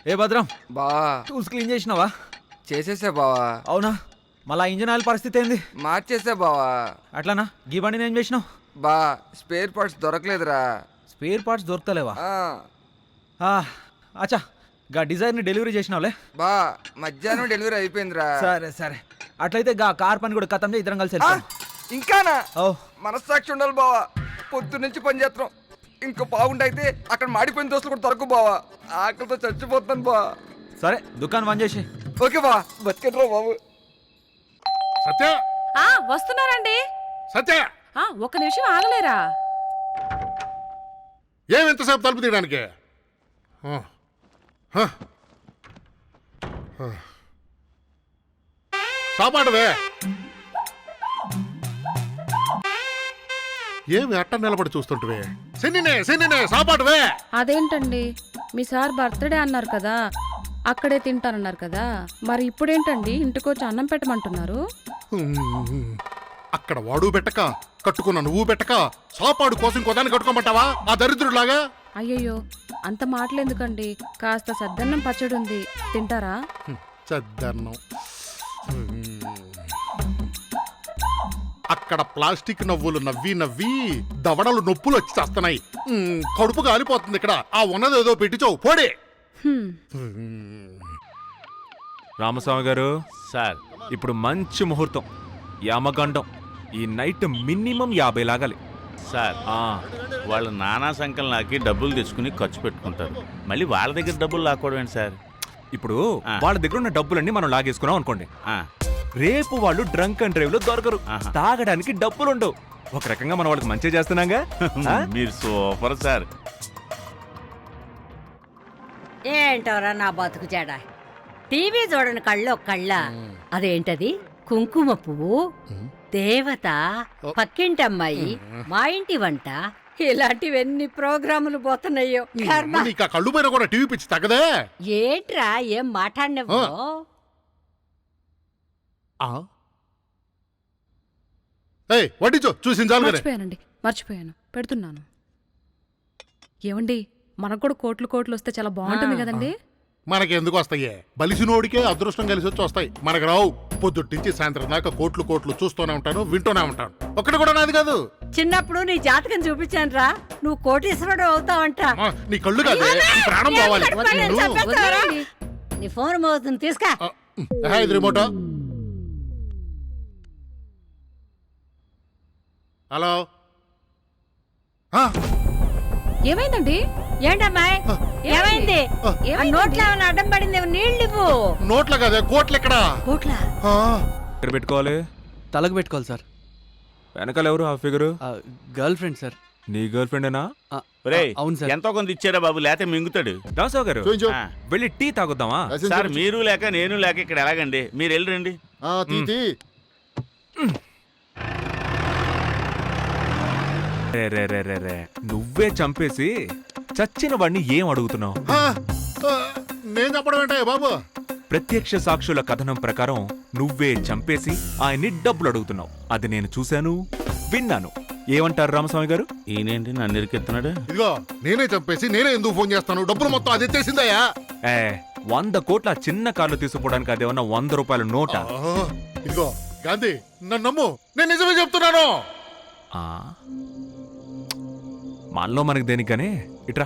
ఏ భద్రం బా tools clean చేసినావా? చేసేసా బావా. అవునా? మళ్ళా ఇంజన్ ఆయిల్ పరిస్థితి ఏంది? మార్చేసా బావా. అట్లానా? గీ బండిని ఏం చేసినావు? బా స్పేర్ పార్ట్స్ దొరకలేదురా. స్పేర్ పార్ట్స్ దొరకలేవా? ఆ, అచ్చా గా డిజైర్ని డెలివరీ చేసినావులే. బా మధ్యాహ్నం డెలివరీ అయిపోయిందిరా. సరే సరే, అట్లయితే గా కార్ పని కూడా కథం ఇద్దరం కలిసి ఆ, ఇంకానా? ఓ మనస్సాక్షి ఉండాలి బావా. పొద్దు నుంచి పని చేస్తున్నాం. ఇంకో బాగుండైతే అక్కడ మాడిపోయిన దోస్తులు కూడా దొరకవు బావా. ఆకలితో చచ్చిపోతాను బా. సరే, దుకాణం బంద్ చేసి. ఓకే బా, బతికెట్రా బాబు. సత్య వస్తున్నారండి. సత్య ఒక్క నిమిషం ఆగలేరా? ఏమి ఎంతసేపు తలుపు తీయడానికి? సాపాటవే ఏమి అట్ట నిలబడి చూస్తుంటవే? శనినే సాపాటవే. అదేంటండి, మీ సార్ బర్త్డే అన్నారు కదా, అక్కడే తింటానన్నారు కదా, మరి ఇప్పుడేంటండి ఇంటికొచ్చి అన్నం పెట్టమంటున్నారు? అక్కడ వాడు పెట్టక కట్టుకున్న నువ్వు పెట్టక సాపాడు కోసం కొదాన్ని కట్టుకోమంటావా ఆ దరిద్రుడిలాగా? అయ్యయ్యో, అంత మాటలెందుకండి, కాస్త సద్దన్నం పచ్చడి ఉంది, తింటారా? చద్దన్నం. అక్కడ ప్లాస్టిక్ నవ్వులు నవ్వి నవ్వి దవడలు నొప్పులు వచ్చి చేస్తున్నాయి. కడుపు కాలిపోతుంది. ఇక్కడ ఆ ఉన్నదేదో పెట్టించావు పోడే. హ్మ్. రామస్వామి గారు సార్ ఇప్పుడు మంచి ముహూర్తం, యామగండం. ఈ నైట్ మినిమం 50 లాగాలి. సార్ వాళ్ళ నానా సంకల్ నాకి డబ్బులు తెచ్చుకుని ఖర్చు పెట్టుకుంటారు, మళ్ళీ వాళ్ళ దగ్గర డబ్బులు లాక్కోవడం ఏంటి సార్? ఇప్పుడు వాళ్ళ దగ్గర ఉన్న డబ్బులన్నీ మనం లాగేసుకున్నాం అనుకోండి, ఆ, రేపు వాళ్ళు డ్రంక్ అండ్ డ్రైవ్ లో దొరకరు. ఆహా. తాగడానికి డబ్బులు ఉండవు. ఒక రకంగా మనం వాళ్ళకి మంచి చేస్తున్నాగా. మీరు సూపర్ సార్. ఏంటోరా నా బతుకు చెడ, టీవీ చూడని కళ్ళో కళ్ళ. అదేంటది కుంకుమ పువ్వు, దేవత, పక్కింటమ్మాయి, మా ఇంటి వంట, ఇలాంటివన్నీ ప్రోగ్రాములు పోతున్నాయో. కర్మ. నీకు ఆ కళ్ళు పైన కూడా టీవీ పిచ్చి తగ్గదే? ఏంట్రా ఏం మాట్లాడినవు? వడ్డించో చూసింది చాలు కదా. మర్చిపోయాను, పెడుతున్నాను. ఏమండి, మనకు కూడా కోట్లు వస్తే చాలా బాగుంటుంది కదండి. మనకి ఎందుకు వస్తాయే? బలిసినోడికే అదృష్టం కలిసి వచ్చి వస్తాయి, మనకు రావు. పొద్దుట్టించి సాయంత్రం దాకా కోట్లు చూస్తూనే ఉంటాను, వింటూనే ఉంటాను. ఒక్కటి కూడా నాది కాదు. చిన్నప్పుడు నీ జాతకం చూపించాను రా, నువ్వు కోటీశ్వరుడు అవుతావంట. నీ కళ్ళు కాదే, నీ ప్రాణం కావాలి. వదిలేయండి. నీ ఫోన్ మోగుతుంది, తీసుకా. ఇది రిమోటో. హలో, ఏమైందండి? ఏంటమ్మాయి ఏమైంది? నోట్లో ఏమైనా అడ్డం పడింది? నీళ్ళు ఇవ్వు. నోట్ల కాదే, కోట్లు ఎక్కడ? కోట్లా? ఎక్కడ పెట్టుకోవాలి? తలకు పెట్టుకోవాలి సార్. వెనకాల ఎవరు ఆ ఫిగరు? Girl friend sir. నీ గర్ల్ ఫ్రెండేనా? అవును సార్. ఎంతో కొంత ఇచ్చారా బాబు, లేకపోతే మింగుతాడు. రామస్వామి గారు చూయించు. వెళ్ళి టీ తాగుద్దామా? సార్ మీరు లేక నేను లేక ఇక్కడ ఎలాగండి, మీరు వెళ్ళరండి. తీ. రే నువ్వే చంపేసి చచ్చిన వాడిని ఏం అడుగుతున్నావు? నేను చెప్పడం ఏంటయ్యా బాబు? ప్రత్యక్ష సాక్షుల కథనం ప్రకారం నువ్వే చంపేసి ఆయన్ని డబ్బులు అడుగుతున్నావు. అది నేను చూశాను, విన్నాను. ఏమంటారు రామస్వామి గారు? ఈయనేంటి నన్ను ఇరికెత్తున్నాడు? ఇదిగో నేనే చంపేసి నేనే ఎందుకు ఫోన్ చేస్తాను? డబ్బులు మొత్తం అది ఎత్తేసిందయ్యా. 100 కోట్ల చిన్న కార్లు తీసుకోవడానికి అదేమన్నా 100 రూపాయల నోటా? ఇదిగో గాంధీ, నన్ను నమ్ము, నేను నిజమే చెప్తున్నాను. మనలో మనకి దేనికనే ఇట్రా.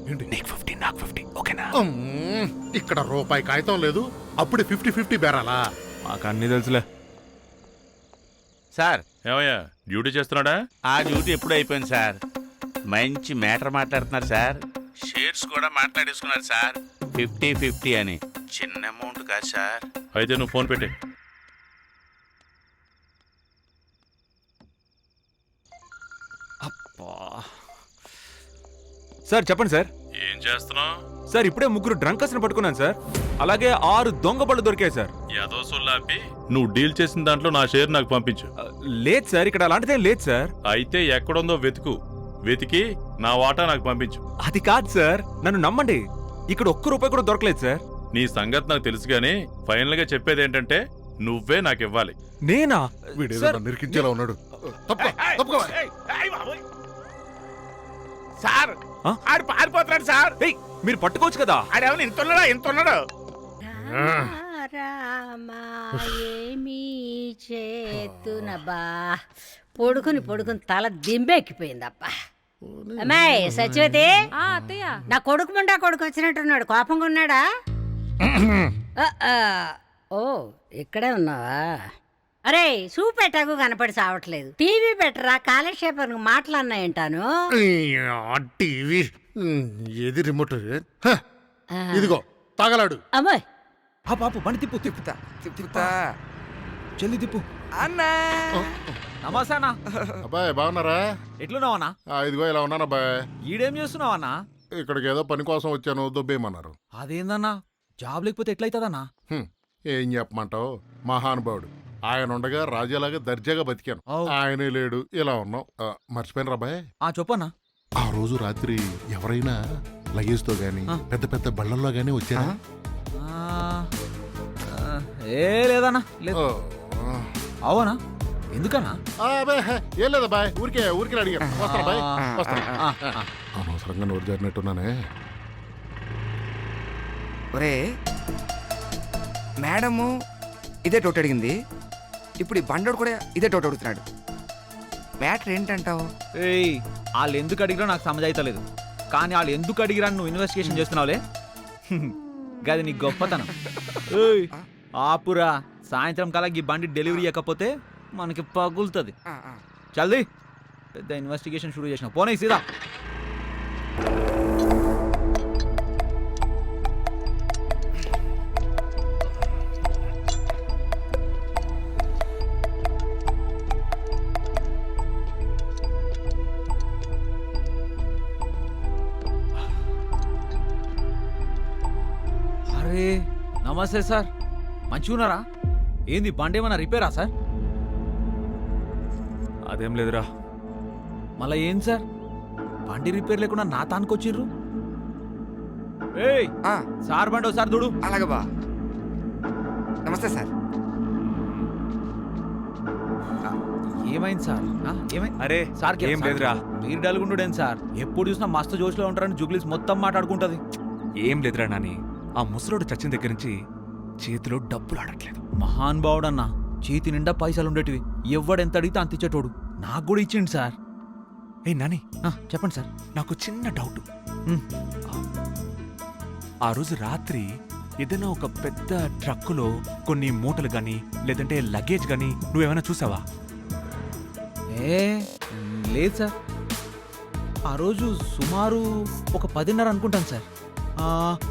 ఏంటి? నీకు 50 నాకు 50, ఓకేనా? ఇక్కడ రూపాయి కాగితం లేదు, అప్పుడు 50-50 బేరాలా? మాకు అన్ని తెలుసులే. సార్ ఏమయ్యా డ్యూటీ చేస్తున్నాడా? ఆ డ్యూటీ ఎప్పుడు అయిపోయింది సార్. మంచి మ్యాటర్ మాట్లాడుతున్నారు సార్. షేర్స్ కూడా మాట్లాడేసుకున్నారు సార్, 50-50 అని. చిన్న అమౌంట్ కాదు సార్. అయితే నువ్వు ఫోన్ పెట్టే. సార్ చెప్పండి సార్. ఏం చేస్తున్నావు? సార్ ఇప్పుడే 3 డ్రంకర్స్ ని పట్టుకున్నాను సార్. అలాగే 6 దొంగ బళ్ళు దొరికాయి సార్. ఏదో సొల్లాపి నువ్వు డీల్ చేసిన దాంట్లో నా షేర్ నాకు పంపించు. లేదు సార్, ఇక్కడ అలాంటిదేం లేదు సార్. అయితే ఎక్కడుందో వెతికి నా వాటా నాకు పంపించు. అది కాదు సార్, నన్ను నమ్మండి, ఇక్కడ ₹1 కూడా దొరకలేదు సార్. నీ సంగతి నాకు తెలుసు గానీ ఫైనల్ గా చెప్పేది ఏంటంటే నువ్వే నాకు ఇవ్వాలి. నేనా? వీడేదో నిరికించేలా ఉన్నాడు. సార్ ఆ? ఆడు పారిపోతున్నాడు సార్. ఏయ్ మీరు పట్టుకోవచ్చు కదా. ఆడేమన్నా ఇంత ఉన్నాడు. రామా ఏమీ చేతునబా పొడుకుని తల దింబెక్కిపోయిందబ్బా. అమ్మాయి సత్యవతి, ఆ అత్తయ్య నా కొడుకు ముండా కొడుకు వచ్చినట్టున్నాడు, కోపంగా ఉన్నాడా? ఓ ఇక్కడే ఉన్నావా? అరే చూపెట్టాకు కనపడి సావట్లేదు. టీవీ పెట్టరా, కాలక్షేపం మాట్లాడినాయంటాను. టీవీ ఏది రిమోట్? హ, ఇదిగో తగలాడు. అమ్మాయి ఆ పాపు బండి తిప్పు తిప్పుతా చెల్లి తిప్పు. అన్నా. నమస్తే అన్న, అబ్బాయి బాగున్నారా? ఎట్లున్నావన్నా? ఇదిగో ఇలా ఉన్నాను అబ్బాయి. ఈడేం చేస్తున్నావన్నా? ఇక్కడికి ఏదో పని కోసం వచ్చాను, దొబ్బేయమన్నారు. అదేందన్నా, జాబ్ లేకపోతే ఎట్లయితదన్నా? ఏం చెప్పమంటావు, మహానుభావుడు. ఆయన ఉండగా రాజాలాగా దర్జాగా బతికాను. అవ్. ఆయనే లేడు, ఇలా ఉన్నాం. మర్చిపోయిన రాబాయ్, ఆ చెప్పన్నా. ఆ రోజు రాత్రి ఎవరైనా లగేజ్ తో గాని పెద్ద పెద్ద బళ్ళల్లో గానీ వచ్చారా? ఏ లేదన్నా, లేదు. అవునా? ఎందుకన్నా? అబ్బే, ఏం లేదా బాయ్, ఊరికే అడిగాను. వస్తాను బాయ్, వస్తాను. ఆ, ఆ. అనవసరంగా నోరు జారినట్టున్నానే. ఒరే మేడము ఇదే డౌట్ అడిగింది, ఇప్పుడు ఈ బండోడు కూడా ఇదే డౌట్ అడుగుతున్నాడు. మ్యాటర్ ఏంటంటావు? ఏయ్, వాళ్ళు ఎందుకు అడిగినా నాకు సమజైతలేదు, కానీ వాళ్ళు ఎందుకు అడిగిరా నువ్వు ఇన్వెస్టిగేషన్ చేస్తున్నావులే. గది నీ గొప్పతనం. ఏయ్, ఆపురా, సాయంత్రం కల్లా ఈ బండి డెలివరీ ఇవ్వకపోతే మనకి పగులుతుంది. చల్ది, పెద్ద ఇన్వెస్టిగేషన్ షురూ చేసిన. పోనీ సీదా. అరే నమస్తే సార్, మంచిగున్నారా? ఏంది బండి ఏమన్నా రిపేరా సార్? అదేం లేదురా. మళ్ళా ఏం సార్, బండి రిపేర్ లేకుండా నా తానుకొచ్చిర్రు? ఏయ్ సార్, బండి ఒకసారి చూడు. అలాగే బా. నమస్తే సార్. ఏమైంది సార్? ఏమైంది? అరే సార్ ఏం లేదురా. మీరు డల్గుండుడేం సార్? ఎప్పుడు చూసినా మస్తు జోష్లో ఉంటారని జుగ్లీస్ మొత్తం మాట్లాడుకుంటది. ఏం లేదురా నాని, ఆ ముసలోడు చచ్చిన దగ్గర నుంచి చేతిలో డబ్బులు ఆడట్లేదు. మహాన్ బావుడన్నా, చేతి నిండా పైసలు ఉండేటివి, ఎవ్వడెంత అడిగితే అంత ఇచ్చేటోడు. నాకు కూడా ఇచ్చిండు సార్. ఏ నాని, చెప్పండి సార్. నాకు చిన్న డౌట్. ఉమ్. ఆ రోజు రాత్రి ఏదైనా ఒక పెద్ద ట్రక్కులో కొన్ని మూటలు గాని లేదంటే లగేజ్ గాని నువ్వేమైనా చూసావా? లేదు సార్, ఆ రోజు సుమారు ఒక 10:30 అనుకుంటాను సార్.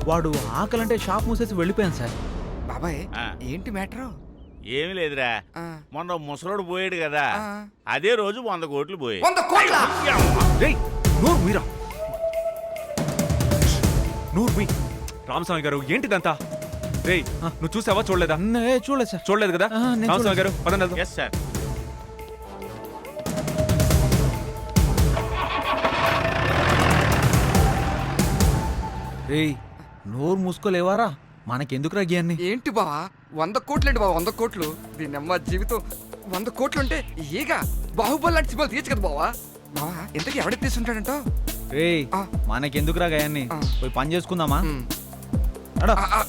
వాడు ఆకలంటే షాప్ మూసేసి వెళ్ళిపోయాను సార్. బాబాయ్ ఆ. ఏంటి మ్యాటరు? ఏమి లేదురా, మొన్న ముసలోడు పోయాడు కదా, అదే రోజు 100 కోట్లు పోయాయి. 100 కోట్ల? రేయ్, నోరు మీరా, నోరు మీ. రామస్వామి గారు ఏంటిదంతా? రేయ్ నువ్వు చూసావా చూడలేదా? చూడలేదు సార్. చూడలేదు కదా? నేను రామస్వామి గారు పదండి వెళ్దాం. Yes sir. రేయ్, నోరు మూసుకోలేవారా? మనకెందుకు రగ్యాన్ని? ఏంటి బావా 100 కోట్లు? ఏంటి బావా 100 కోట్లు? దీని అమ్మ జీవితం 100 కోట్లు అంటే ఈగా బాహుబలి లాంటి సినిమాలు తీయచ్చు కదా బావా. బావా ఎంతకీ ఎవడైతే తీసుంటాడంటో? రేయ్, ఆ. మనకెందుకు రాగాయన్ని? ఆ. పోయి పని చేసుకుందామా? ఉమ్. అడా. ఆ, ఆ,